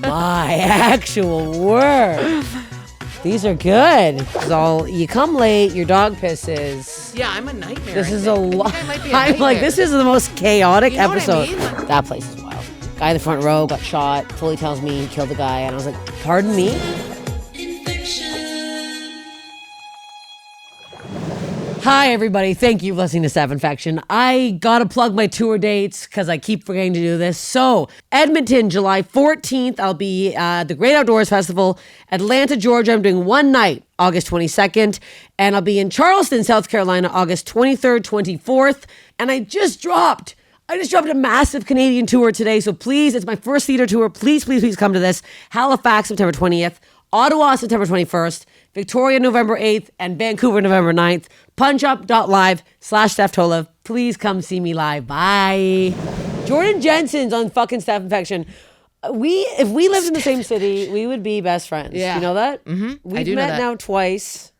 My actual word. These are good. So you come late, your dog pisses. Yeah, I'm a nightmare. This is a lot. I'm like, this is the most chaotic You know episode. what I mean? That place is wild. Guy in the front row got shot. Fully tells me he killed the guy. And I was like, pardon me? Hi, everybody. Thank you for listening to Steph Infection. I got to plug my tour dates because I keep forgetting to do this. So, Edmonton, July 14th, I'll be at the Great Outdoors Festival. Atlanta, Georgia, I'm doing one night, August 22nd. And I'll be in Charleston, South Carolina, August 23rd, 24th. And I just dropped a massive Canadian tour today. So please, it's my first theater tour. Please, please, please come to this. Halifax, September 20th. Ottawa, September 21st. Victoria, November 8th. And Vancouver, November 9th. punchup.live/Steph Tolev. Please come see me live. Bye. Jordan Jensen's on fucking Steph Infection. If we lived in the same city, we would be best friends. Yeah. You know that? Mm-hmm. We've met now twice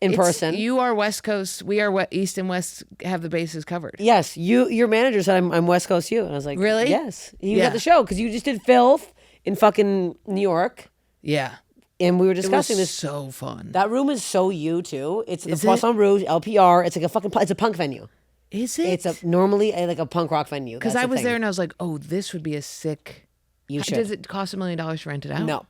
in person. You are West Coast. We are East and West have the bases covered. Yes. Your manager said I'm West Coast you. And I was like, really? Yes. He was at the show because you just did Filth in fucking New York. Yeah. And we were discussing this. So fun. That room is so you too. It's the Poisson Rouge, LPR. It's like it's a punk venue. Is it? It's normally like a punk rock venue. Because I was there and I was like, oh, this would be a sick. You should. Does it cost $1 million to rent it out?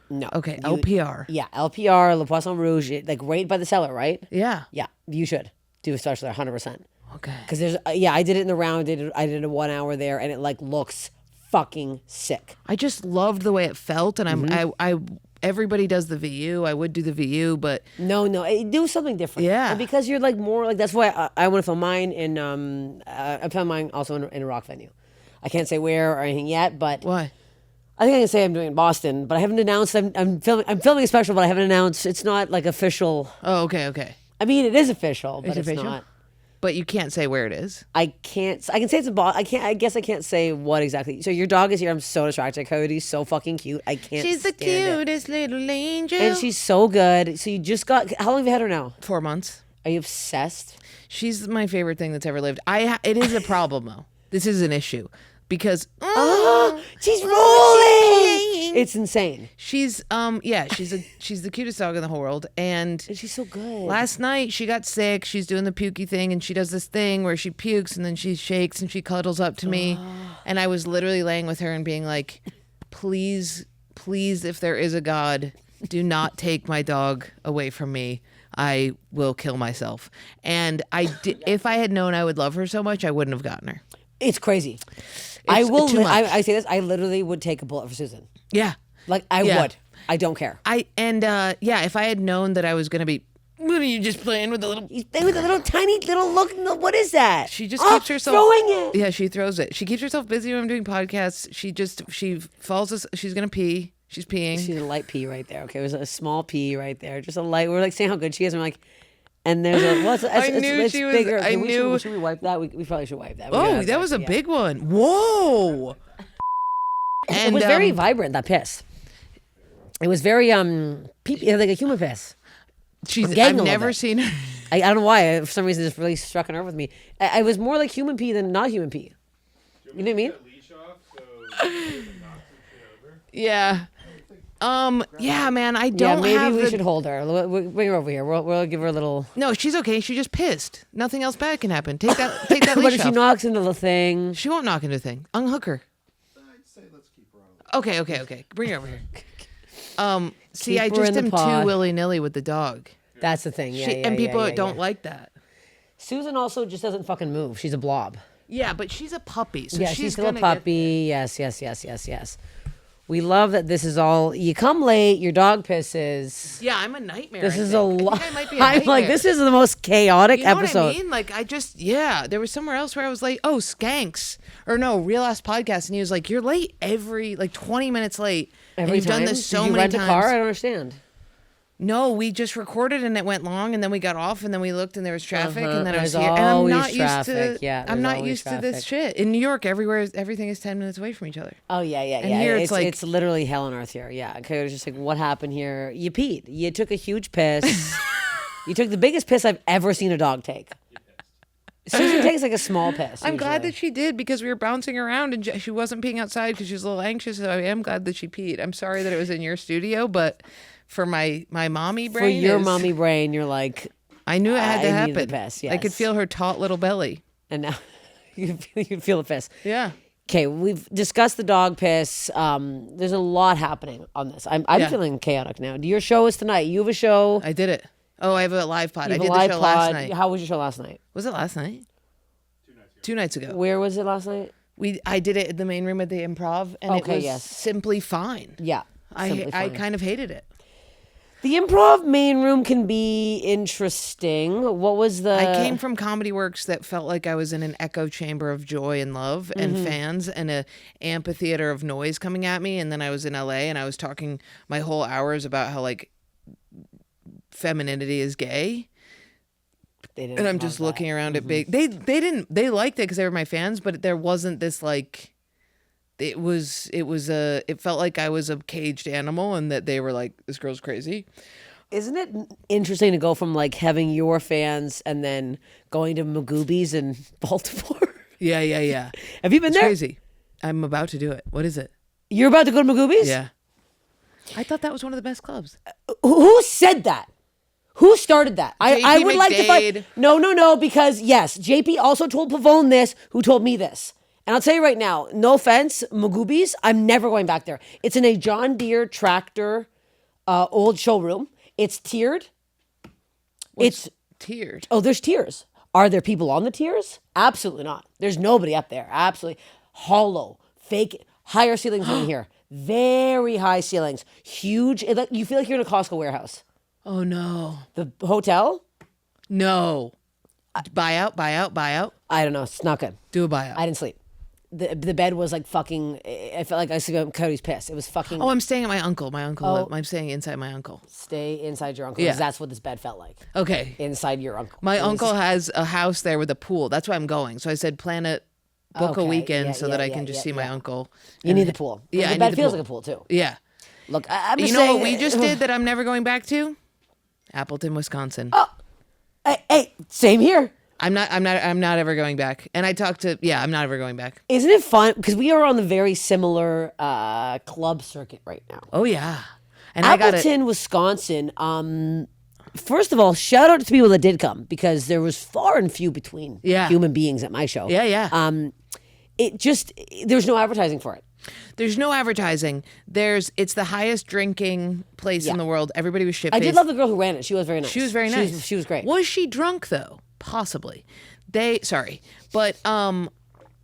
No. Okay, LPR. Yeah, LPR, Le Poisson Rouge, like right by the cellar, right? Yeah. Yeah, you should do a Starch there, 100%. Okay. Because there's, I did it in the round. I did a 1 hour there, and it like looks fucking sick. I just loved the way it felt, and I everybody does the VU. I would do the VU, but no, do something different. Yeah, and because you're like more like that's why I want to film mine in. I filmed mine also in a rock venue. I can't say where or anything yet, but why? I think I can say I'm doing it in Boston, but I haven't announced. I'm filming a special, but I haven't announced. It's not like official. Oh, okay. I mean, it is official, but it's official? not. But you can't say where it is. I can't. I can say it's a Boston. I guess I can't say what exactly. So your dog is here. I'm so distracted. Coyote's so fucking cute. I can't. She's the cutest little angel, and she's so good. So you just got. How long have you had her now? 4 months. Are you obsessed? She's my favorite thing that's ever lived. It is a problem though. This is an issue. Because she's rolling. It's insane. She's she's the cutest dog in the whole world, and she's so good. Last night she got sick. She's doing the pukey thing, and she does this thing where she pukes and then she shakes and she cuddles up to me, and I was literally laying with her and being like, please, if there is a God, do not take my dog away from me. I will kill myself. And if I had known I would love her so much, I wouldn't have gotten her. It's crazy. I say this. I literally would take a bullet for Susan. Yeah. Like I would. I don't care. If I had known that I was gonna be, what are you just playing with the little? He's playing with the little tiny little look. What is that? She just keeps herself throwing it. Yeah, she throws it. She keeps herself busy when I'm doing podcasts. She falls. She's gonna pee. She's peeing. She's a light pee right there. Okay, it was a small pee right there. Just a light. We're like saying how good she is. And we're like. And there's it's bigger. I knew. Should we wipe that? We probably should wipe that. That was a big one. Whoa. And it was very vibrant, that piss. It was very like a human piss. I've never seen her. I don't know why. For some reason, this really struck a nerve with me. I was more like human pee than not human pee. You know what I mean? Yeah. Yeah, man, I don't maybe we should hold her. We'll bring her over here. We'll give her a little. No, she's okay. She just pissed. Nothing else bad can happen. Take that leash But if off. she knocks into the thing. She won't knock into the thing. Unhook her. I'd say let's keep her on. Okay. Bring her over here. See, I just am too willy-nilly with the dog. That's the thing. And people don't like that. Susan also just doesn't fucking move. She's a blob. Yeah, but she's a puppy. So she's still a puppy. Yes. We love that this is all, you come late, your dog pisses. Yeah, I'm a nightmare. This is a lot. I'm like, this is the most chaotic episode. What I mean? Like, there was somewhere else where I was like, oh, Skanks. Or no, Real Ass Podcast. And he was like, you're late every, 20 minutes late. Every and you've time? done this so Did you many rent times. a car? I don't understand. No, we just recorded and it went long, and then we got off, and then we looked and there was traffic, and then I was There's here, and I'm always not traffic. used to. Yeah, I'm there's not used to traffic. this shit. In New York, everything is 10 minutes away from each other. Oh yeah. And here it's like it's literally hell on earth here. Yeah, okay. It was just like, what happened here? You peed. You took a huge piss. You took the biggest piss I've ever seen a dog take. Susan takes like a small piss. I'm glad usually. that she did because we were bouncing around and she wasn't peeing outside because she was a little anxious. So I am glad that she peed. I'm sorry that it was in your studio, but for my mommy For brain, your mommy brain, you're like, I knew it had to I need happen. the piss, I could yes. feel her taut little belly. and now you can feel the piss. Yeah. Okay, we've discussed the dog piss. There's a lot happening on this. I'm feeling chaotic now. Your show is tonight. You have a show. I did it. Oh, I have a live pod. You I have did a the live show last pod. night. How was your show last night? Was it last night? 2 nights ago. Where was it last night? I did it in the main room at the Improv, and it Okay, was yes. simply fine. Yeah. simply I fine. kind of hated it. The Improv main room can be interesting. What was the? I came from Comedy Works that felt like I was in an echo chamber of joy and love and fans and a amphitheater of noise coming at me. And then I was in LA and I was talking my whole hours about how like femininity is gay. And I'm just looking around at big. They liked it because they were my fans, but there wasn't this like. It felt like I was a caged animal and that they were like, this girl's crazy. Isn't it interesting to go from like having your fans and then going to Magoobies in Baltimore? Yeah. Have you been It's there? crazy. I'm about to do it. What is it? You're about to go to Magoobies? Yeah. I thought that was one of the best clubs. Who said that? Who started that? I JP would like to find. McDade. No, because yes, JP also told Pavone this, who told me this. And I'll tell you right now, no offense, Magoobies, I'm never going back there. It's in a John Deere tractor old showroom. It's tiered. It's tiered. Oh, there's tiers. Are there people on the tiers? Absolutely not. There's nobody up there. Absolutely. Hollow, fake, higher ceilings than here. Very high ceilings. Huge. You feel like you're in a Costco warehouse. Oh no. The hotel? No. Buyout. I don't know. It's not good. Do a buyout. I didn't sleep. The bed was like fucking. I felt like I was sleeping on Cody's piss. It was fucking. I'm staying at my uncle. I'm staying inside my uncle. Stay inside your uncle. Yeah. 'Cause that's what this bed felt like. Okay. Inside your uncle. My It was- uncle has a house there with a pool. That's why I'm going. So I said plan it, book a Okay. weekend Yeah, so that yeah, I can just yeah, see my yeah. uncle. You need the pool. Yeah, I the need bed the feels pool. like a pool too. Yeah. Look, I'm just You know saying. what we just did that I'm never going back to? Appleton, Wisconsin. Hey, same here. I'm not ever going back. And I talked to, I'm not ever going back. Isn't it fun? Because we are on the very similar club circuit right now. Oh yeah. And I got it. Appleton, Wisconsin. First of all, shout out to people that did come because there was far and few between human beings at my show. Yeah. There's no advertising for it. There's no advertising. It's the highest drinking place in the world. Everybody was shit-faced. I did love the girl who ran it. She was very nice. She was very nice. She was great. Was she drunk though? Possibly. But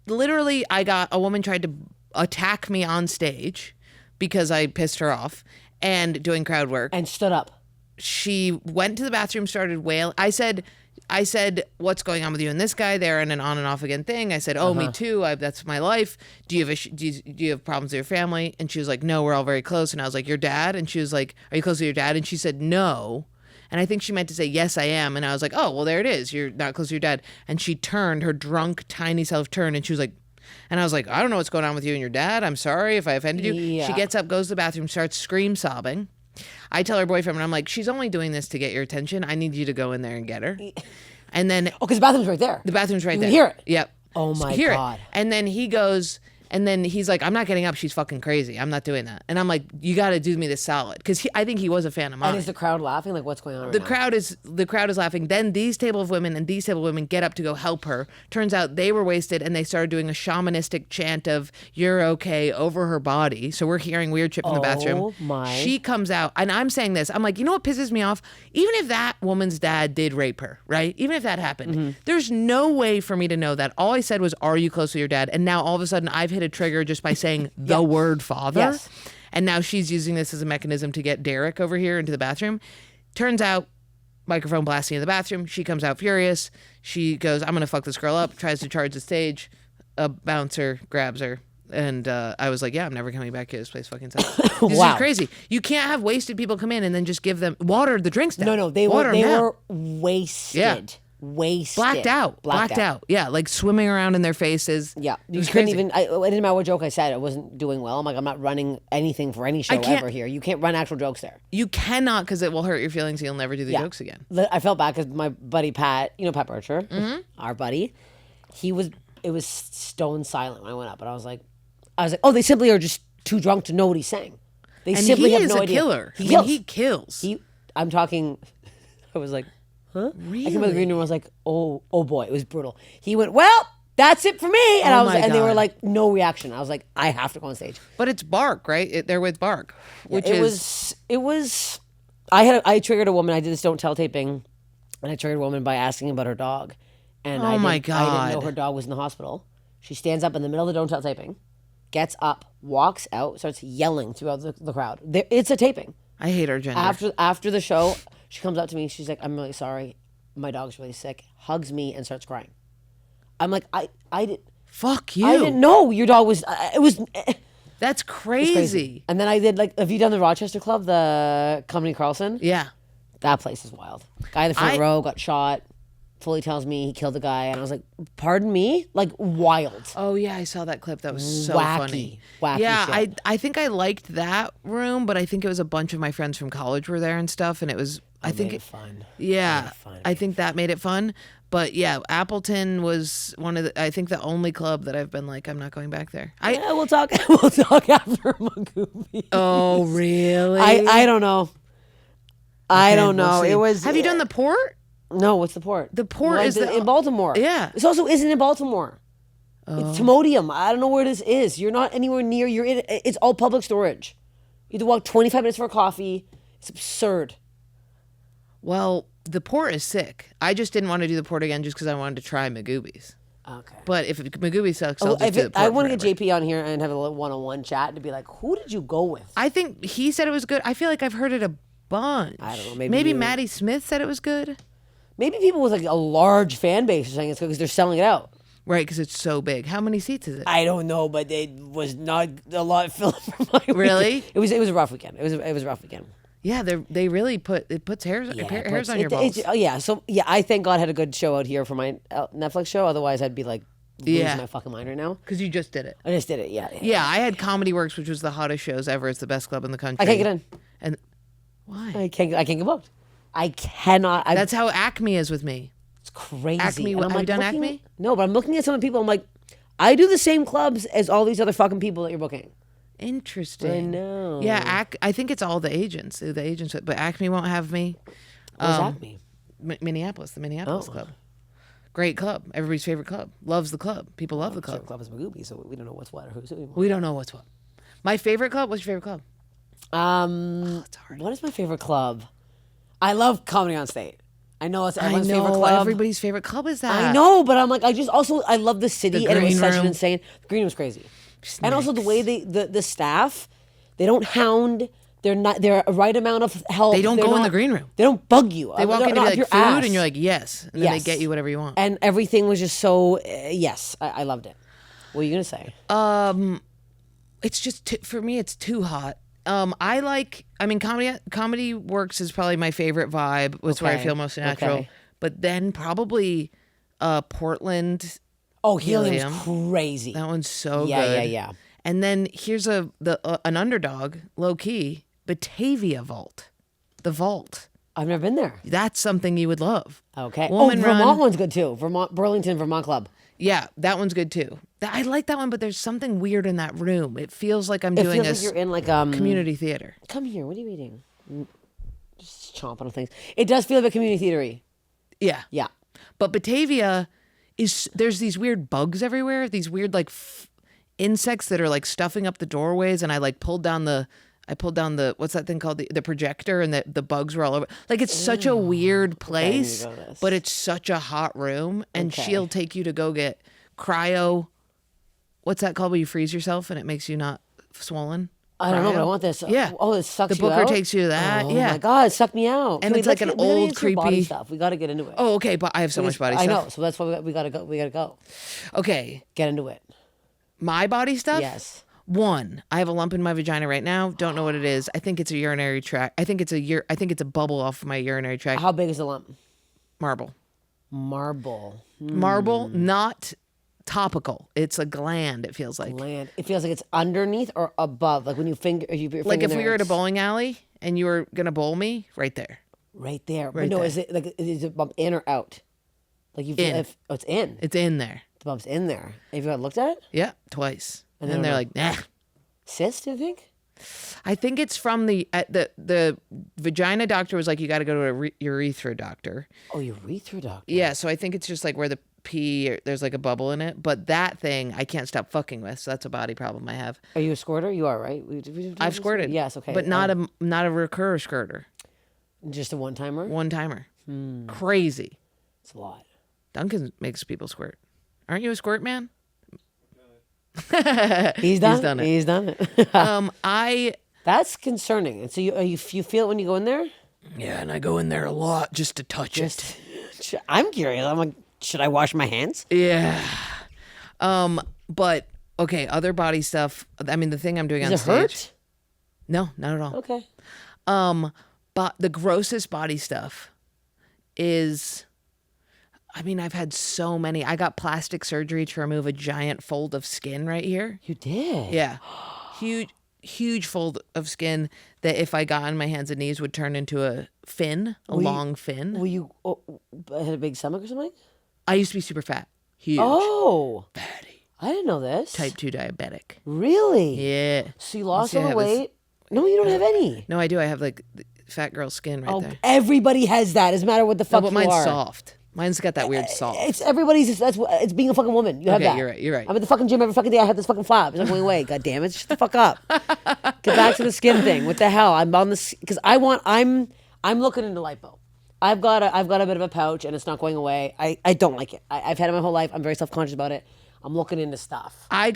literally a woman tried to attack me on stage because I pissed her off and doing crowd work. And stood up. She went to the bathroom, started wailing. I said, what's going on with you and this guy? They're in an on and off again thing. I said, me too. That's my life. Do you have problems with your family? And she was like, no, we're all very close. And I was like, your dad? And she was like, are you close to your dad? And she said, no. And I think she meant to say, yes, I am. And I was like, oh, well, there it is. You're not close to your dad. And she turned, her drunk, tiny self turned, and she was like, and I was like, I don't know what's going on with you and your dad. I'm sorry if I offended you. Yeah. She gets up, goes to the bathroom, starts scream sobbing. I tell her boyfriend, and I'm like, she's only doing this to get your attention. I need you to go in there and get her. And then because the bathroom's right there. the bathroom's right You there. can hear it. Yep. Oh my Hear it. God. And then he goes, and then he's like, I'm not getting up. She's fucking crazy. I'm not doing that. And I'm like, you got to do me this solid. Because I think he was a fan of mine. And is the crowd laughing? Like, what's going on right The now? crowd is laughing. Then these table of women and these table of women get up to go help her. Turns out they were wasted and they started doing a shamanistic chant of "You're okay" over her body. So we're hearing weird shit from the bathroom. Oh, my. She comes out and I'm saying this. I'm like, you know what pisses me off? Even if that woman's dad did rape her, right? Even if that happened, there's no way for me to know that. All I said was, "Are you close to your dad?" And now all of a sudden I've hit a trigger just by saying the word father. Yes. And now she's using this as a mechanism to get Derek over here into the bathroom. Turns out, microphone blasting in the bathroom. She comes out furious. She goes, I'm going to fuck this girl up. Tries to charge the stage. A bouncer grabs her. And I was like, yeah, I'm never coming back here. This place fucking sucks. This Wow. is crazy. You can't have wasted people come in and then just give them water the drinks down. No, they Water them down. were wasted. Yeah. wasted. Blacked out. Yeah, like swimming around in their faces. Yeah, It you was couldn't crazy. even. It didn't matter what joke I said. I wasn't doing well. I'm like, I'm not running anything for any show can't- ever here. You can't run actual jokes there. You cannot because it will hurt your feelings. You'll never do the jokes again. I felt bad because my buddy Pat, Pat Bircher, Mm-hmm. our buddy, it was stone silent when I went up, and I was like, oh, they simply are just too drunk to know what he's saying. They And simply he have is no a idea. killer. He kills. He kills. I'm talking. I was like, huh? Really? I came out of the green room. I was like, oh boy, it was brutal. He went, well, that's it for me, and Oh I was, my and they were God. like, no reaction. I was like, I have to go on stage. But it's Bark, right? They're with Bark, which It is was. I triggered a woman. I did this don't tell taping, and I triggered a woman by asking about her dog, and Oh I my didn't know God. her dog was in the hospital. She stands up in the middle of the don't tell taping, gets up, walks out, starts yelling throughout the crowd. It's a taping. I hate our gender. After the show, she comes up to me. She's like, "I'm really sorry. My dog's really sick." Hugs me and starts crying. I'm like, I didn't. Fuck you. I didn't know your dog was. It was. That's crazy. And then I did have you done the Rochester Club, the Company Carlson? Yeah. That place is wild. Guy in the front row got shot. Fully tells me he killed the guy, and I was like, "Pardon me?" Like wild. Oh yeah, I saw that clip. That was so Wacky. funny. Wacky Yeah, shit. I think I liked that room, but I think it was a bunch of my friends from college were there and stuff, and it was. I think Made it fun. Yeah, Made it fun. I think that made it fun. But yeah, Appleton was one of the. I think the only club that I've been like, I'm not going back there. Yeah, we'll talk. We'll talk after Magooby. Oh really? I don't know. I don't we'll know. see. It was. Have you done the Port? No, what's the port? The Port is in Baltimore. Yeah. This also isn't in Baltimore. It's Timodium. I don't know where this is. You're not anywhere near. You're in. It's all public storage. You have to walk 25 minutes for a coffee. It's absurd. Well, the Port is sick. I just didn't want to do the Port again just because I wanted to try Magoobies. Okay. But if Magooby sucks, I'll just If do the Port I want to forever. get JP on here and have a little one-on-one chat to be like, who did you go with? I think he said it was good. I feel like I've heard it a bunch. I don't know, Maybe you- Maddie Smith said it was good. Maybe people with a large fan base are saying it's good because they're selling it out. Right, because it's so big. How many seats is it? I don't know, but it was not a lot filled for my Really? weekend. It was a rough weekend. It was a rough weekend. Yeah, they really puts hairs but on your balls. I thank God I had a good show out here for my Netflix show. Otherwise, I'd be like losing Yeah. my fucking mind right now. Because you just did it. I just did it. Yeah. Yeah, I had Comedy Works, which was the hottest shows ever. It's the best club in the country. I can't get in. And why? I can't get booked. I cannot. That's how Acme is with me. It's crazy. Acme, And I'm have you done looking- Acme? No, but I'm looking at some of the people. I'm like, I do the same clubs as all these other fucking people that you're booking. Interesting. I know. Yeah, I think it's all the agents. But Acme won't have me. Where's Acme? Minneapolis, the Minneapolis Oh. club. Great club. Everybody's favorite club. Loves the club. People love the club. Club is Magooby, so we don't know what's what or who's who. We don't know what's what. My favorite club? What's your favorite club? What is my favorite club? I love Comedy on State. I know it's everyone's favorite club. Everybody's favorite club is that. I know, but I'm like, I love the city, The and it was green such an room. insane. The green room was crazy, and also the way the staff, they don't hound. They're a right amount of help. They don't They're go in not- the green room. They don't bug you. They walk They're in and not be up like, your food? ass. And you're like, yes. And then Yes. they get you whatever you want. And everything was just so yes. I loved it. What are you gonna say? It's just, for me, it's too hot. Comedy Works is probably my favorite vibe. It's where I Okay. feel most natural. Okay. But then probably Portland. Oh, Helium's Helium. crazy. That one's so Yeah, good. yeah. And then here's an underdog, low key, Batavia Vault. The Vault. I've never been there. That's something you would love. Okay. Woman Vermont run. one's good too. Burlington, Vermont Club. Yeah, that one's good too. I like that one, but there's something weird in that room. It feels like I'm It doing feels like you're in like community theater. Come here. What are you eating? Just chomping on things. It does feel a bit community theatery. Yeah. Yeah. But Batavia there's these weird bugs everywhere, these weird like insects that are like stuffing up the doorways, and I pulled down the what's that thing called, the projector, and the bugs were all over. Like, it's such a weird place, go this. but it's such a hot room, and Okay. she'll take you to go get cryo. What's that called where you freeze yourself and it makes you not swollen? I don't know, but I Cryo? want this. Yeah. Oh, it sucks The you booker out? takes you to that. Oh Yeah. my God, suck me out. And it's like an old, creepy creepy stuff. We got to get into it. Oh, okay, but I have so much body I stuff. know, so that's why we got to go. We got to go. Okay, Get into it. my body stuff? Yes. One, I have a lump in my vagina right now. Don't know what it is. I think it's a urinary tract. I think it's a bubble off my urinary tract. How big is the lump? Marble. Marble. Marble, not topical. It's a gland, it feels like. Gland. It feels like it's underneath or above. Like when you finger, if you put your Like finger if we there, were at a it's bowling alley and you were going to bowl me, right there. right there. Right But no, there. is it like is it bump in or out? Like you In. if it's in. It's in there. The bump's in there. Have you ever looked at it? Yeah, twice. And they then don't they're know. like, nah. Cyst, do you think? I think it's from the vagina doctor was like, you got to go to a urethra doctor. Oh, urethra doctor. Yeah, so I think it's just like where the pee, there's like a bubble in it. But that thing I can't stop fucking with, so that's a body problem I have. Are you a squirter? You are, right? I've squirted. Yes, okay. But not a recurrent squirter. Just a one-timer? One timer. Crazy. It's a lot. Duncan makes people squirt. Aren't you a squirt man? He's done it. He's done it. That's concerning. And so you feel it when you go in there? Yeah, and I go in there a lot just to touch it. I'm curious. I'm like, should I wash my hands? Yeah. But okay, other body stuff. I mean, the thing I'm doing on Does it stage. hurt? No, not at all. Okay. But the grossest body stuff is, I mean, I've had so many. I got plastic surgery to remove a giant fold of skin right here. You did? Yeah. Huge fold of skin that if I got on my hands and knees would turn into a fin, long fin. Were you had a big stomach or something? I used to be super fat. Huge. Oh. Fatty. I didn't know this. Type 2 diabetic. Really? Yeah. So you lost See, I all the have this- weight? No, you don't have any. No, I do. I have like fat girl skin right there. Everybody has that. Doesn't matter what the No, fuck but you mine's are. soft. Mine's got that weird soft. It's everybody's. It's being a fucking woman. You have Okay, that. you're right. I'm at the fucking gym every fucking day. I have this fucking flap. It's not going away. God damn it! Shut the fuck up. Get back to the skin thing. What the hell? I'm on this because I'm looking into lipo. I've got a bit of a pouch and it's not going away. I don't like it. I've had it my whole life. I'm very self conscious about it. I'm looking into stuff. I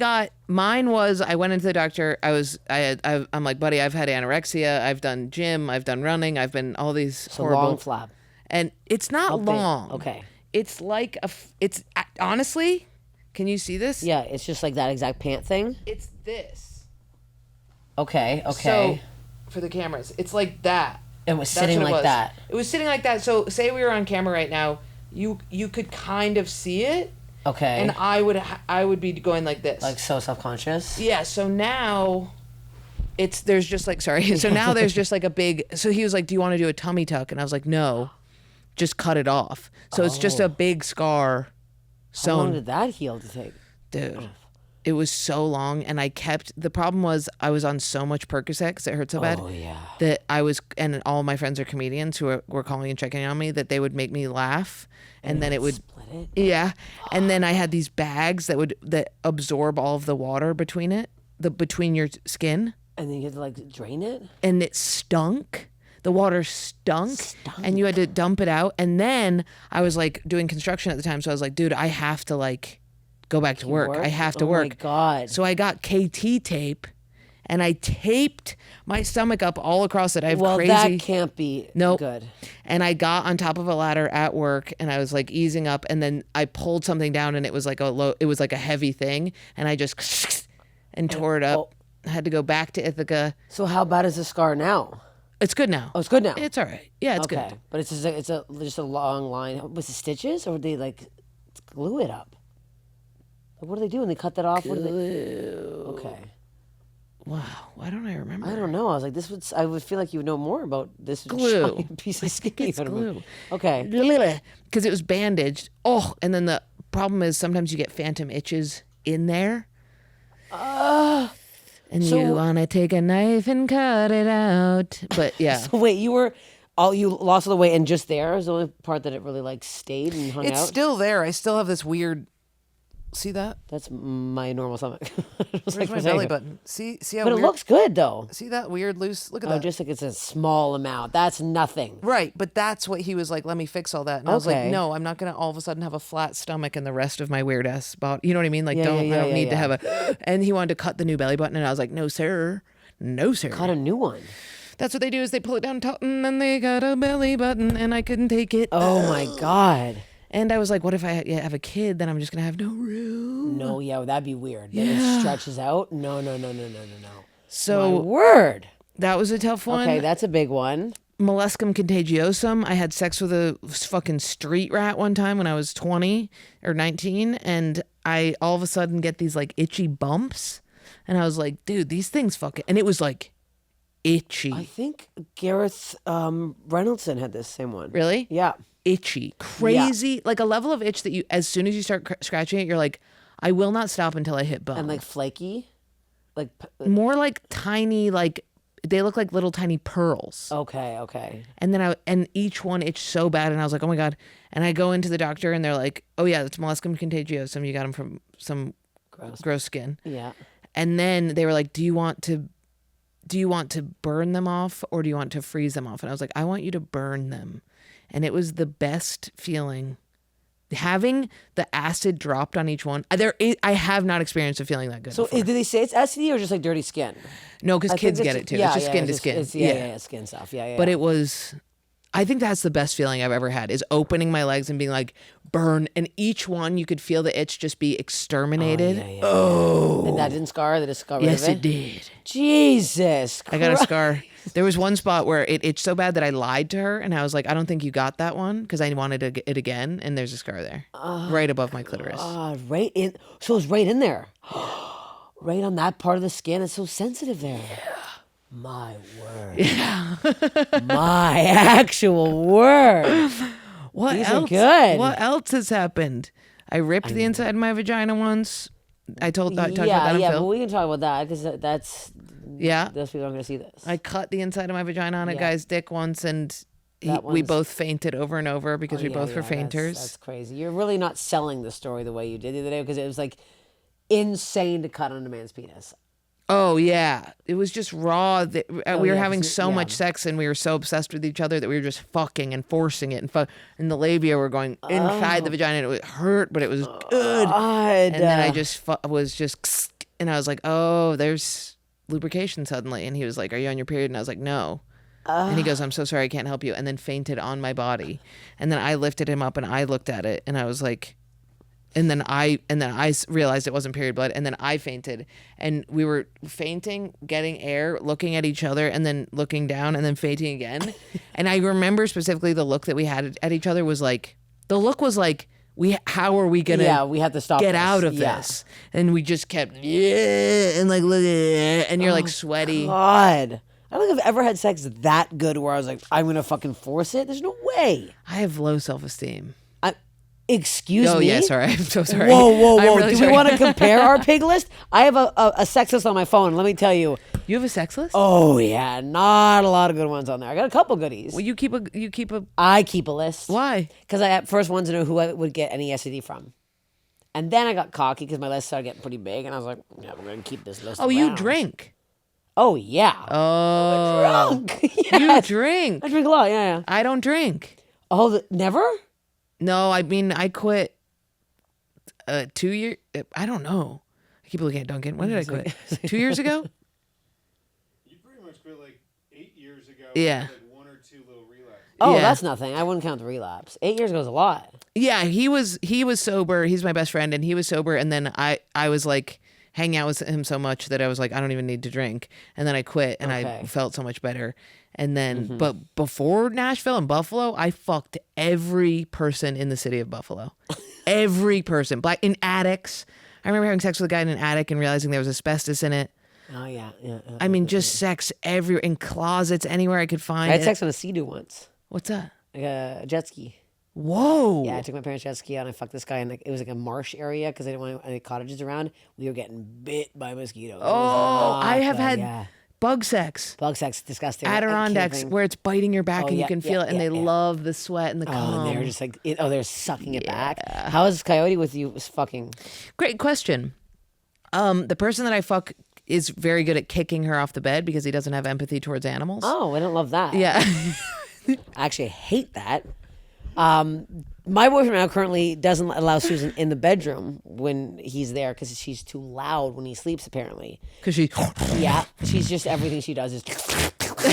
went into the doctor. I'm like, buddy, I've had anorexia. I've done gym. I've done running. I've been all these So horrible. long flap. And it's not big? long. Okay. It's like it's honestly, can you see this? Yeah, it's just like that exact pant thing. It's this. Okay. So for the cameras, it's like that. It was That's sitting what it like was. that. It was sitting like that. So say we were on camera right now, you could kind of see it. Okay. And I would be going like this. Like so self conscious. Yeah, so now there's just like a big, so he was like, do you want to do a tummy tuck? And I was like, no, just cut it off. So it's just a big scar How long sewn. did that heal to take? Dude, it was so long. And the problem was I was on so much Percocet because it hurt so bad. Oh yeah. That and all my friends are comedians who were calling and checking on me, that they would make me laugh. And then it would split it. Yeah. And then I had these bags that absorb all of the water between your skin. And then you had to like drain it. And it stunk. The water stunk. And you had to dump it out. And then I was like doing construction at the time. So I was like, dude, I have to like go back to work. I have to work. Oh my God. So I got KT tape and I taped my stomach up all across it. I have crazy. That can't be good. And I got on top of a ladder at work and I was like easing up and then I pulled something down and it was like a heavy thing and I just and tore it up. I had to go back to Ithaca. So how bad is the scar now? It's good now. Oh, it's good now. It's all right. Yeah, it's okay. good. But it's just a long line. Was it stitches or would they like glue it up? Like, what do they do when they cut that off? What do they? Okay. Wow, why don't I remember? I don't know. I was like, I would feel like you would know more about this Glue. giant piece of skin. It's glue. Okay. Because it was bandaged. Oh, and then the problem is sometimes you get phantom itches in there. And you want to take a knife and cut it out. But yeah. So wait, you lost all the weight and just there is the only part that it really like stayed and hung out? It's still there. I still have this weird. See that? That's my normal stomach. Where's my belly button? See how But weird? it looks good though. See that weird loose? Look at Oh, that. just like it's a small amount. That's nothing. Right, but that's what he was like, let me fix all that. And I was like, Okay. no, I'm not going to all of a sudden have a flat stomach and the rest of my weird ass body. You know what I mean? Like, Yeah, I don't need to yeah. have a. And he wanted to cut the new belly button. And I was like, no, sir. No, sir. Got a new one. That's what they do is they pull it down taut and then they got a belly button and I couldn't take it. Oh my God. And I was like, what if I have a kid? Then I'm just going to have no room. No, yeah, that'd be weird. Then it stretches out. No. So My word. that was a tough one. Okay, that's a big one. molluscum contagiosum. I had sex with a fucking street rat one time when I was 20 or 19, and I all of a sudden get these like itchy bumps, and I was like, dude, these things fucking, and it was like itchy. I think Gareth Reynoldson had this same one. Really? Yeah. Itchy, crazy, like a level of itch that you, as soon as you start scratching it, you're like, I will not stop until I hit bone. And like flaky, like more like tiny, like they look like little tiny pearls. Okay. And then and each one itched so bad, and I was like, oh my God. And I go into the doctor, and they're like, oh yeah, that's molluscum contagiosum. You got them from some gross skin. Yeah. And then they were like, do you want to burn them off, or do you want to freeze them off? And I was like, I want you to burn them. And it was the best feeling. Having the acid dropped on each one. I have not experienced a feeling that good So before. did they say it's STD or just like dirty skin? No, because kids think get it too. It's just skin to skin. Yeah, skin stuff. Yeah. But it was, I think that's the best feeling I've ever had, is opening my legs and being like, burn. And each one, you could feel the itch just be exterminated. And that didn't scar? They just got rid Yes, of it did. Jesus I got a scar. There was one spot where it itched so bad that I lied to her, and I was like, I don't think you got that one, because I wanted it again, and there's a scar there. Right above my clitoris. Right in. So it's right in there. Right on that part of the skin. It's so sensitive there. Yeah. My word. Yeah. My actual word. What These else? are good. What else has happened? I ripped the inside of my vagina once. I talked about that on but Phil. we can talk about that because that's those people aren't going to see this. I cut the inside of my vagina on a guy's dick once, and we both fainted over and over because we both were fainters. That's crazy. You're really not selling the story the way you did the other day, because it was like insane to cut on a man's penis. Oh yeah, it was just raw. We were having so much sex, and we were so obsessed with each other that we were just fucking and forcing it, and the labia were going inside the vagina, and it hurt, but it was good. And then I just was just, and I was like, oh, there's lubrication suddenly, and he was like, are you on your period? And I was like, no. And he goes, I'm so sorry, I can't help you, and then fainted on my body. And then I lifted him up, and I looked at it, and I was like, and then I realized it wasn't period blood, and then I fainted, and we were fainting, getting air, looking at each other, and then looking down, and then fainting again. And I remember specifically the look that we had at each other was like, how are we gonna we have to stop get this. out of this? And we just kept and like, and you're like sweaty. God. I don't think I've ever had sex that good where I was like, I'm going to fucking force it. There's no way. I have low self-esteem. Excuse me? Oh, yeah, sorry. I'm so sorry. Whoa. Really Do sorry. we want to compare our pig list? I have a sex list on my phone. Let me tell you. You have a sex list? Oh, yeah. Not a lot of good ones on there. I got a couple goodies. Well, you keep a. I keep a list. Why? Because I first wanted to know who I would get any STD from. And then I got cocky because my list started getting pretty big. And I was like, yeah, we're going to keep this list Oh, you around. drink. Oh, yeah. Oh. I'm drunk. You Yes. drink. I drink a lot, yeah. I don't drink. Oh, never? No, I mean, I quit 2 years. I don't know. I keep looking at Duncan. When did I quit? 2 years ago? You pretty much quit like 8 years ago. Yeah. With, like 1 or 2 little relapses. Oh, Yeah. that's nothing. I wouldn't count the relapse. 8 years ago is a lot. Yeah, he was sober. He's my best friend, and he was sober. And then I was like hanging out with him so much that I was like, I don't even need to drink. And then I quit, and I felt so much better. And then, but before Nashville and Buffalo, I fucked every person in the city of Buffalo. Every person. In attics. I remember having sex with a guy in an attic and realizing there was asbestos in it. Oh, yeah. I mean, just sex everywhere, in closets, anywhere I could find. I had sex on a Sea-Doo once. What's that? Like a jet ski. Whoa. Yeah, I took my parents' jet ski out and I fucked this guy in it was like a marsh area because I didn't want any cottages around. We were getting bit by mosquitoes. Oh, I have had bug sex. Bug sex, disgusting. Adirondacks, where it's biting your back and you can feel it, and they love the sweat and the cum. And they're just like, they're sucking it back. How is Coyote with you fucking? Great question. The person that I fuck is very good at kicking her off the bed because he doesn't have empathy towards animals. Oh, I don't love that. Yeah. I actually hate that. My boyfriend now currently doesn't allow Susan in the bedroom when he's there because she's too loud when he sleeps, apparently. Because she... Yeah, she's just, everything she does is...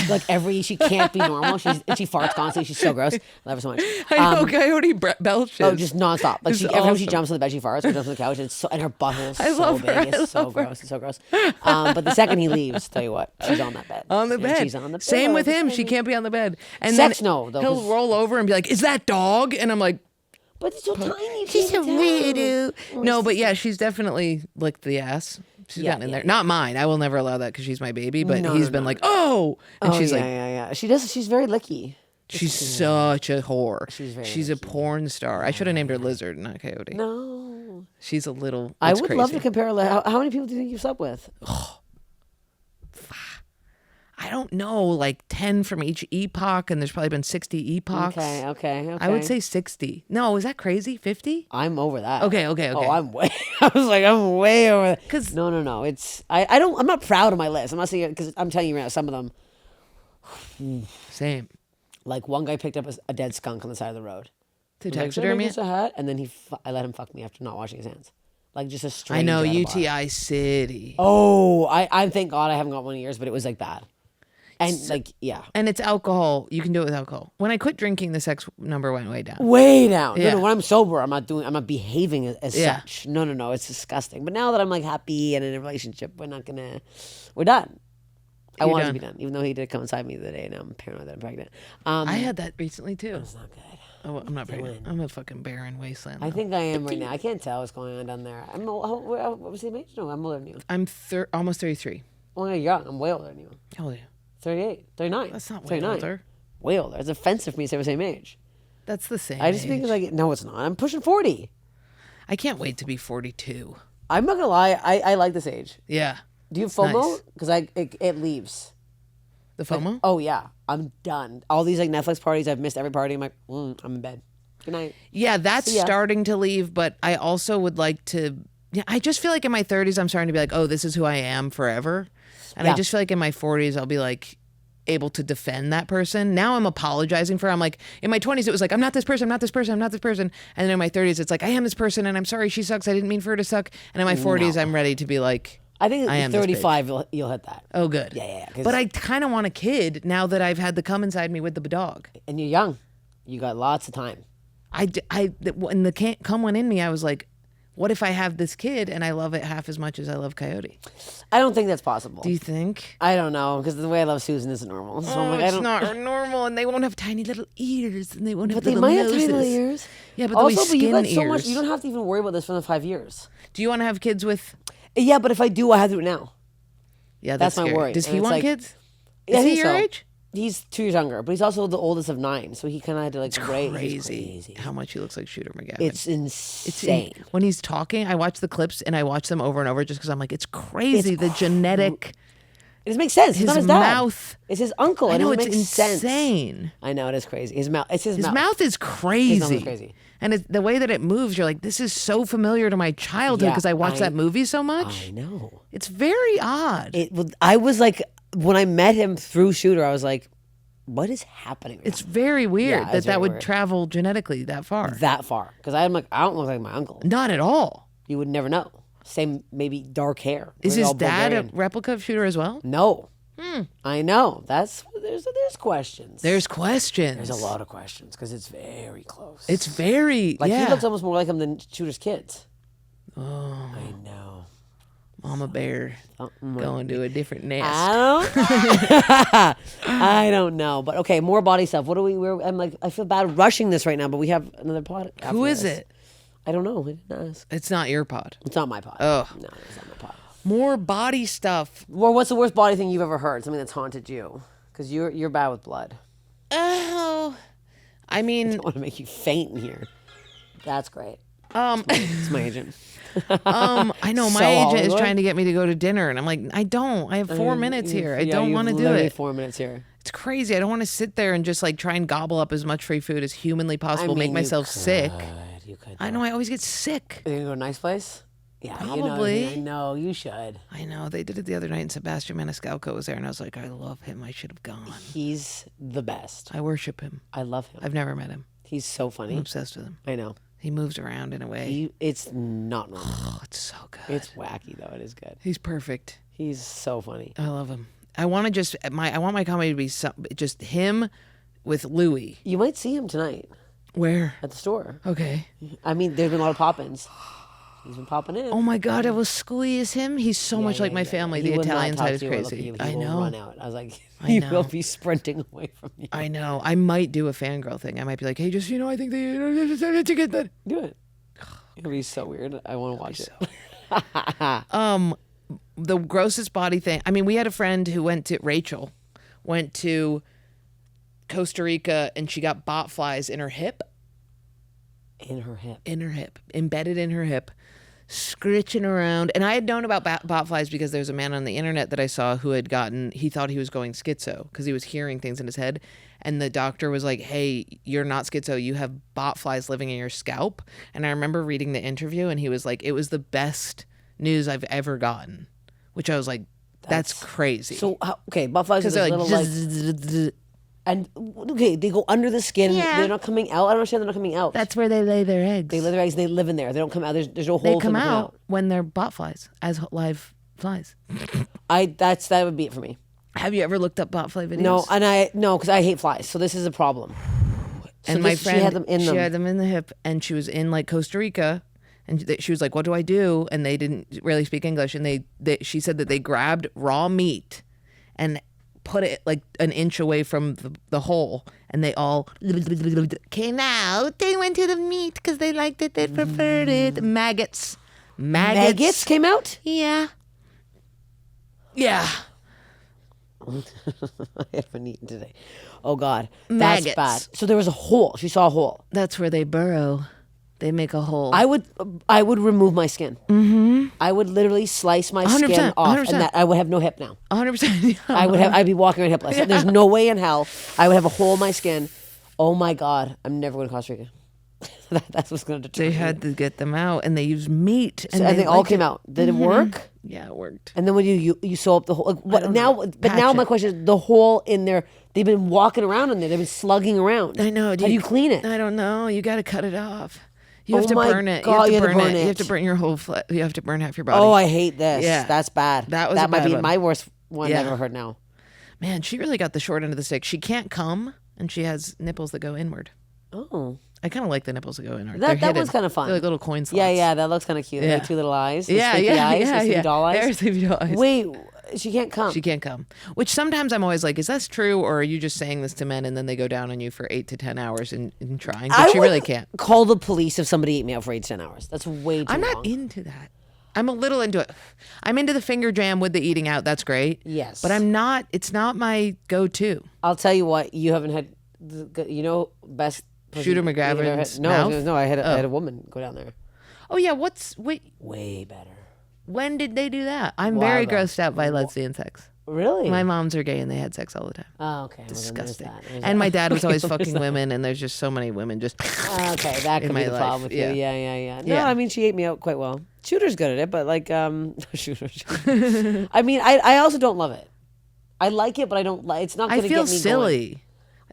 Like she can't be normal. She farts constantly. She's so gross. I love her so much. I know Coyote belches. Oh, just nonstop. Like It's every time she awesome. jumps on the bed, she farts. Or jumps on the couch, and her butthole is I so love her. big. I It's so love her. gross. It's so gross. But the second he leaves, tell you what, she's on that bed. On the And bed. She's on the Same pillow. with him. She can't be on the bed. And Sex, then no, though, he'll 'cause- roll over and be like, "Is that dog?" And I'm like, But it's so tiny. "She's can't a tell. weirdo." No, but yeah, she's definitely licked the ass. She's Yeah, gotten in yeah, there. Not mine. I will never allow that because she's my baby. But No, he's no, been no, like, "Oh," and she's like, yeah. She does. She's very licky. "She's such a whore. She's very She's a porn star." I should have named her Lizard, not Coyote. No. She's a little. I it's would love to crazy. compare. How many people do you think you've slept with? I don't know, like 10 from each epoch, and there's probably been 60 epochs. Okay. I would say 60. No, is that crazy? 50? I'm over that. Okay. Oh, I'm way. I was like, I'm way over that. 'Cause- No. It's I don't. I'm not proud of my list. I'm not saying it because I'm telling you right now. Some of them, Same. like one guy picked up a dead skunk on the side of the road. To He was like, "Should I taxidermy make it? this a hat?" And then I let him fuck me after not washing his hands, like just a I stranger. know, at a bar. UTI City. Oh, I thank God I haven't got one in years, but it was like bad, and like yeah. And it's alcohol. You can do it with alcohol. When I quit drinking, the sex number went way down. Way down. Yeah. No, when I'm sober, I'm not behaving as Yeah. such. No. It's disgusting. But now that I'm like happy and in a relationship, we're done. I You're wanted done. to be done, even though he did come inside me the other day, and I'm paranoid that I'm pregnant. I had that recently too. It's not good. Oh, I'm not pregnant. I'm a fucking barren wasteland. I now. think I am right now. I can't tell what's going on down there. What was the age? No, I'm older than you. I'm almost 33. Oh, you're young. I'm way older than you. How old are you? 38, 39. That's not way 39. older. Way older. It's offensive for me to say we're the same age. That's the same. I just think age. it's like, no, it's not. I'm pushing 40. I can't wait to be 42. I'm not going to lie. I like this age. Yeah. Do you have FOMO? Nice. Because it leaves. The FOMO? Oh yeah, I'm done. All these like Netflix parties, I've missed every party. I'm like, I'm in bed. Good night. Yeah, that's See ya. starting to leave, but I also would like to. Yeah, I just feel like in my 30s, I'm starting to be like, oh, this is who I am forever. And I Yeah. just feel like in my 40s, I'll be like able to defend that person. Now I'm apologizing for. I'm like, in my 20s, it was like, I'm not this person, I'm not this person, I'm not this person. And then in my 30s, it's like, I am this person, and I'm sorry she sucks. I didn't mean for her to suck. And in my 40s, I'm ready to be like, I think I am at this 35 you'll hit that. oh, good. Yeah, 'cause- But I kind of want a kid now that I've had the come inside me with the dog. And you're young. You got lots of time. When the come went in me, I was like, what if I have this kid and I love it half as much as I love Coyote? I don't think that's possible. Do you think? I don't know because the way I love Susan isn't normal. So I'm like, I it's don't. not normal, and they won't have tiny little ears, and they won't have But they little might noses. have tiny little ears. Yeah, but they'll be also, but you skin got so much. ears. You don't have to even worry about this for the 5 years. Do you want to have kids with? Yeah, but if I do, I have to do it now. Yeah, That's my scary. worry. Does And he it's want like- kids? Yeah, I Is he think your so. age? He's 2 years younger, but he's also the oldest of 9, so he kind of had to like raise. He's Crazy. How much he looks like Shooter McGavin. It's insane. When he's talking, I watch the clips and I watch them over and over just because I'm like, it's crazy. It's the genetic, It just makes sense. It's his not his dad. mouth. It's his uncle. I and know it it's makes sense. insane. I know it is crazy. His mouth. It's his, His mouth. mouth is crazy. is crazy. And the way that it moves, you're like, this is so familiar to my childhood Yeah, because I watched I- that movie so much. I know. It's very odd. I was like, when I met him through Shooter, I was like, what is happening? Right It's very weird Yeah, that it's very that would weird. travel genetically that far. now? That far? Because I'm like, I don't look like my uncle. Not at all. You would never know. Same, maybe dark hair. Is We're his all dad a Bulgarian. replica of Shooter as well? No. I know. There's questions. There's questions. There's a lot of questions because it's very close. It's very, like yeah. he looks almost more like him than Shooter's kids. Oh, I know. Mama Bear going to a different nest. I don't know. But okay, more body stuff. What do we? I'm like, I feel bad rushing this right now, but we have another pod. after Who is this. it? I don't know. I didn't ask. It's not your pod. It's not my pod. Oh. No, it's not my pod. More body stuff. Well, what's the worst body thing you've ever heard? Something that's haunted you? Because you're bad with blood. Oh, I mean, I want to make you faint in here. That's great. it's It's my agent. I know my So agent is Hollywood. trying to get me to go to dinner, and I'm like, I don't. I have 4 minutes here. I don't want to do it. 4 minutes here. It's crazy. I don't want to sit there and just like try and gobble up as much free food as humanly possible, make you myself sick. You could. I know. I always get sick. Are you gonna go to a nice place? Yeah, Probably. I know you should. I know. They did it the other night, and Sebastian Maniscalco was there, and I was like, I love him. I should have gone. He's the best. I worship him. I love him. I've never met him. He's so I'm funny. obsessed with him. I know. He moves around in a way. It's not normal. Oh, it's so good. It's wacky though. It is good. He's perfect. He's so funny. I love him. I want my comedy to be just him with Louis. You might see him tonight Where? at the store. Okay. I mean, there's been a lot of pop-ins. He's been popping in. Oh my God, I was squeeze him. He's so much like my family. He The would not Italian talk side is to you or look at crazy. you. He I will know. run out. I was like, I he know. will be sprinting away from you. I know. I might do a fangirl thing. I might be like, hey, just I think they to get that. Do it. It'll be so weird. I want to watch it. The grossest body thing. I mean, we had a friend who went to Costa Rica, and she got botflies in her hip. In her hip. Embedded in her hip, scritching around. And I had known about botflies because there was a man on the internet that I saw who had he thought he was going schizo because he was hearing things in his head. And the doctor was like, hey, you're not schizo. You have botflies living in your scalp. And I remember reading the interview, and he was like, it was the best news I've ever gotten, which I was like, that's crazy. So, okay, botflies are they're those like, little and okay, they go under the skin. Yeah. They're not coming out. I don't understand they're not coming out. that's where they lay their eggs. They lay their eggs and they live in there. They don't come out. There's no hole They for come them to out when they're botflies as live flies. That would be it for me. Have you ever looked up botfly videos? No, because I hate flies. So this is a problem. And my friend, she had them in them. She had them in the hip, and she was in like Costa Rica, and she was like, "What do I do?" And they didn't really speak English, and she said that they grabbed raw meat, and put it like an inch away from the hole, and they all came out. They went to the meat because they liked it. They preferred it. Maggots Came out? Yeah. I haven't eaten today. Oh God, Maggots. that's bad. So there was a hole. She saw a hole. That's where they burrow. They make a hole. I would remove my skin. Mm-hmm. I would literally slice my 100%, skin off, 100%. and that I would have no hip now. 100%. I'd be walking around hipless. There's no way in hell I would have a hole in my skin. Oh my God, I'm never going to Costa Rica. That's what's going to deter They me. had to get them out, and they used meat, and they all liked came it. out. Did it work? Yeah, it worked. And then when you sew up the hole, like, what don't now? know. But now Patch my it. question is the hole in there. They've been walking around in there. They've been slugging around. I know. How do you clean it? I don't know. You got to cut it off. You have Oh to my burn it. God, you have to burn it. it. You have to burn your whole. You have to burn half your body. Oh, I hate this. Yeah. That's bad. That was a might bad be one. my worst one Yeah. I've ever heard now. Man, she really got the short end of the stick. She can't come, and she has nipples that go inward. Oh. I kind of like the nipples that go inward. That They're one's hidden. kind of fun. They're like little coin slots. Yeah, that looks kind of cute. Yeah. Like two little eyes. Those Yeah, sleepy yeah, eyes, yeah, those sleepy yeah. doll eyes. They're sleepy doll eyes. Wait, she can't come. She can't come. Which sometimes I'm always like, is that true, or are you just saying this to men and then they go down on you for 8 to 10 hours in trying? But she really can't. Call the police if somebody ate me out for 8 to 10 hours. That's way too I'm long. not into that. I'm a little into it. I'm into the finger jam with the eating out. That's great. Yes. But I'm not. It's not my go-to. I'll tell you what. You haven't had, best. pussy Shooter you ever had- McGavran's No, mouth? no. I had a woman go down there. Oh yeah. Wait. Way better. When did they do that? I'm While very ago. grossed out by lesbian sex. Really? My moms are gay and they had sex all the time. Oh, okay. Well, then there's Disgusting. that. There's And that. my dad was always Well, there's fucking that. women, and there's just so many women just. Okay, that could in be my the life, problem with yeah. you. Yeah. No, Yeah. I mean, she ate me out quite well. Shooter's good at it, but like, Shooter. I mean, I also don't love it. I like it, but I don't like. It's not I going to get feel me going. silly.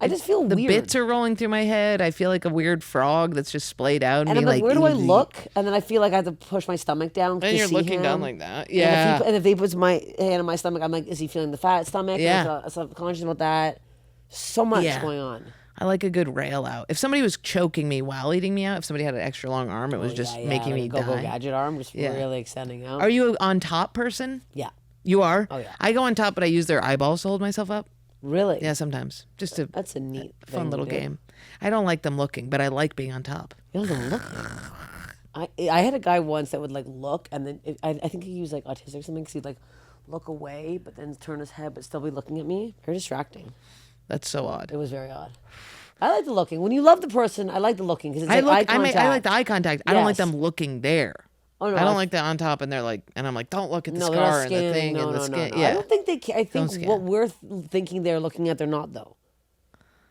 I just feel The weird. bits are rolling through my head. I feel like a weird frog that's just splayed out and and I'm being like, where do I "Easy." look? And then I feel like I have to push my stomach down. And to you're see looking him. down like that. And Yeah. if he puts my hand on my stomach, I'm like, is he feeling the fat stomach? Yeah. I'm subconscious about that. So much Yeah. going on. I like a good rail out. If somebody was choking me while eating me out, if somebody had an extra long arm, it was just making like me a go-go die. gadget arm, just Yeah. really extending out. Are you an on top person? Yeah. You are? Oh, yeah. I go on top, but I use their eyeballs to hold myself up. Really? Yeah, sometimes. Just a That's a neat, fun thing little to do. game. I don't like them looking, but I like being on top. You don't look. I had a guy once that would like look, and then I think he was like autistic or something. Cause he'd like look away, but then turn his head, but still be looking at me. Very distracting. That's so odd. It was very odd. I like the looking. When you love the person, I like the looking because it's I like eye like contact. the eye contact. I don't like Yes. them looking there. Oh, no, I don't I- like the on top, and they're like, and I'm like, don't look at the No, they're not scar and the scanning. thing No, and the no, skin. no. Yeah, I don't think they. I Don't think scan. what we're thinking they're looking at, they're not though.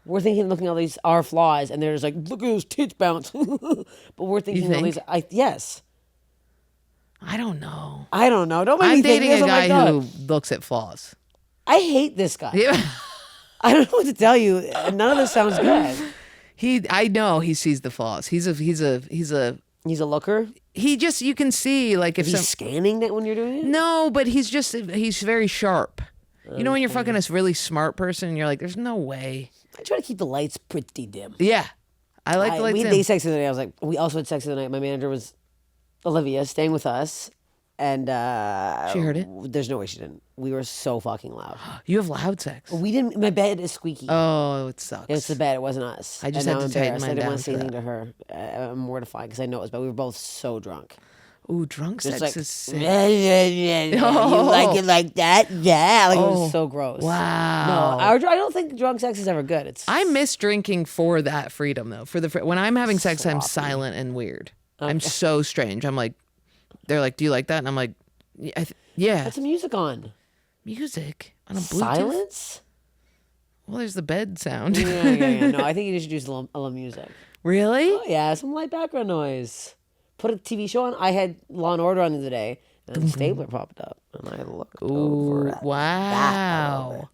We're thinking looking at all these our flaws, and they're just like, look at those tits bounce. But we're thinking all think? these. Yes. I don't know. I don't know. Don't make I'm me think dating this. a Oh my guy God. who looks at flaws. I hate this guy. Yeah. I don't know what to tell you. None of this sounds good. I know he sees the flaws. He's a He's a looker. he just, you can see like if He's some, scanning that when you're doing it. no, but he's very sharp. You know when you're fucking a really smart person and you're like, there's no way. I try to keep the lights pretty dim. Yeah. I like the lights We dim. had day sex the other day. I was like, we also had sex the other night. My manager was Olivia staying with us. And She heard it? There's no way she didn't. We were so fucking loud. You have loud sex. We didn't. My bed is squeaky. Oh, it sucks. It's the bed. It wasn't us. I just And had now to I'm tighten embarrassed. mine I didn't down want to say for anything to her. I'm mortified because I know it was bad. We were both so drunk. Ooh, drunk Just sex like, is sick. You like it like that? Yeah. Like it was so gross. Wow. No, I don't think drunk sex is ever good. It's I miss drinking for that freedom though. When I'm having sex, I'm Sloppy. silent and weird. I'm so strange. I'm like, they're like, do you like that? And I'm like, yeah. Put some music on. Music on a Bluetooth. Silence? Well, there's the bed sound. Yeah. No, I think you should use a little music. Really? Oh, yeah, some light background noise. Put a TV show on. I had Law and Order on the other day, and Stabler popped up, and I looked over at Wow.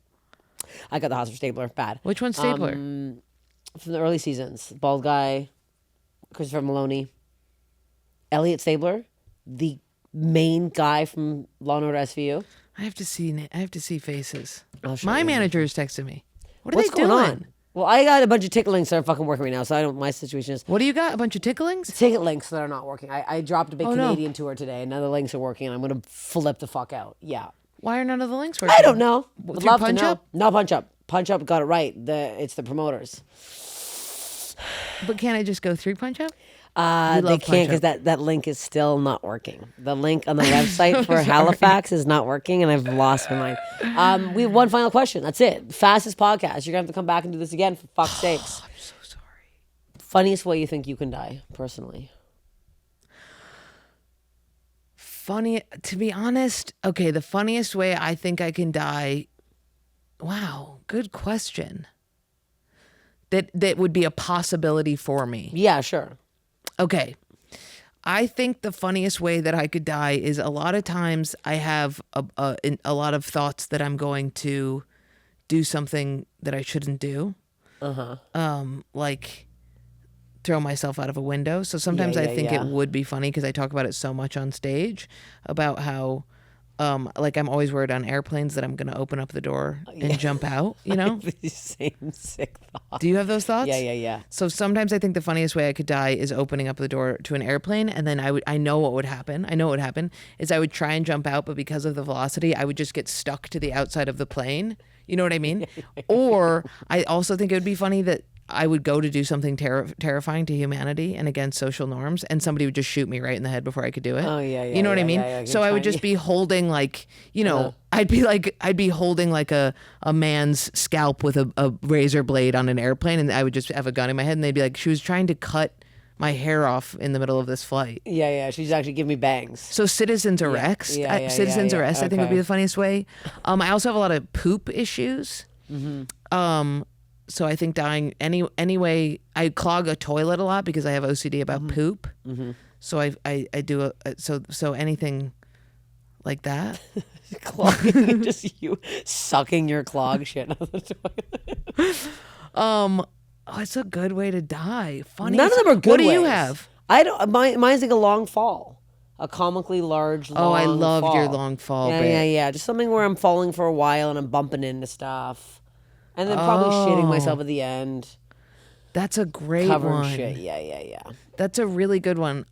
I got the house for Stabler. Bad. Which one's Stapler? From the early seasons. Bald guy, Christopher Maloney, Elliot Stabler, the main guy from Law and Order SVU. I have to see faces. I'll show My you. manager has texted me. What are What's they going doing? on? Well, I got a bunch of ticket links that are fucking working right now, so I don't. My situation is What do you got? A bunch of ticklings? ticket links that are not working. I dropped a big Oh, no. Canadian tour today, and now the links are working, and I'm gonna flip the fuck out. Yeah. Why are none of the links working? I don't know. Would Through love to Punch know. Up? No, Punch Up. Punch Up got it right. It's the promoters. But can't I just go through Punch Up? They love can't Punch because Up. that link is still not working. The link on the website for Halifax is not working, and I've lost my mind. We have one final question. That's it. Fastest podcast. You're gonna have to come back and do this again for fuck's sakes. I'm so sorry. Funniest way you think you can die, personally? Funny, to be honest, okay, the funniest way I think I can die. Wow, good question. That would be a possibility for me. Yeah, sure. Okay. I think the funniest way that I could die is a lot of times I have a lot of thoughts that I'm going to do something that I shouldn't do. Like throw myself out of a window. So sometimes I think it would be funny because I talk about it so much on stage about how like I'm always worried on airplanes that I'm going to open up the door and jump out, you know? The same sick thought. Do you have those thoughts? Yeah. So sometimes I think the funniest way I could die is opening up the door to an airplane, and then I know what would happen. I know what would happen is I would try and jump out, but because of the velocity, I would just get stuck to the outside of the plane. You know what I mean? Or I also think it would be funny that I would go to do something terrifying to humanity and against social norms, and somebody would just shoot me right in the head before I could do it. Oh, yeah, You know what I mean? yeah. So I would just be holding like, you know, I'd be holding like a man's scalp with a razor blade on an airplane, and I would just have a gun in my head, and they'd be like, she was trying to cut my hair off in the middle of this flight. Yeah. She's actually giving me bangs. So citizens arrest, Yeah, citizens arrest, I think would be Okay. the funniest way. I also have a lot of poop issues. So I think dying any way, I clog a toilet a lot because I have OCD about poop. So I do so anything like that. Clogging, just you sucking your clog shit out of the toilet. Oh, it's a good way to die. Funny. None of them are good What do you ways. have? I don't. Mine's like a long fall, a comically large. Long Oh, I loved fall. your long fall Yeah, bit. yeah. Just something where I'm falling for a while and I'm bumping into stuff, and then probably shitting myself at the end. That's a great Covered one. shit. Yeah. That's a really good one.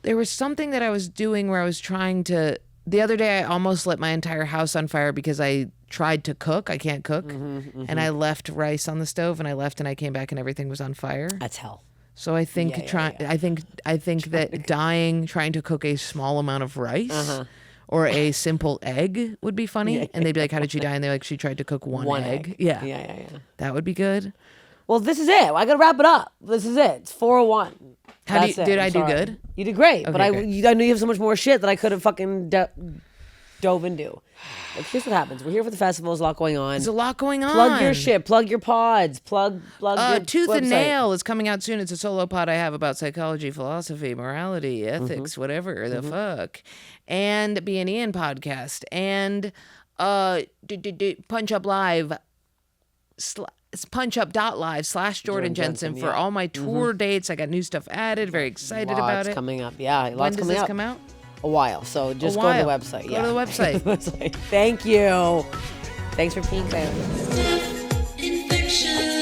There was something that I was doing where I was trying to, the other day I almost lit my entire house on fire because I tried to cook. I can't cook. And I left rice on the stove, and I came back and everything was on fire. That's hell. So I think I think that dying trying to cook a small amount of rice or a simple egg would be funny. And they'd be like, how did she die? And they're like, she tried to cook one egg. Yeah. Yeah. That would be good. Well, this is it. I gotta wrap it up. This is it. It's 4:01. Did I do good? You did great, but Okay, I great. I knew you have so much more shit that I could have fucking dove into. Like, here's what happens. We're here for the festival. There's a lot going on. There's a lot going on. Plug your shit. Plug your pods. Plug your Tooth website. and Nail is coming out soon. It's a solo pod I have about psychology, philosophy, morality, ethics, whatever the fuck. And Be an Ian podcast. And Punch Up Live. It's punchup.live/Jordan Jensen for all my tour dates. I got new stuff added. Very excited about Lots it. coming up. Yeah, When lots does coming this up. come out? a while. So just go to the website. Go to the website. Thank you. Thanks for peeing, Claire. Steph Infection.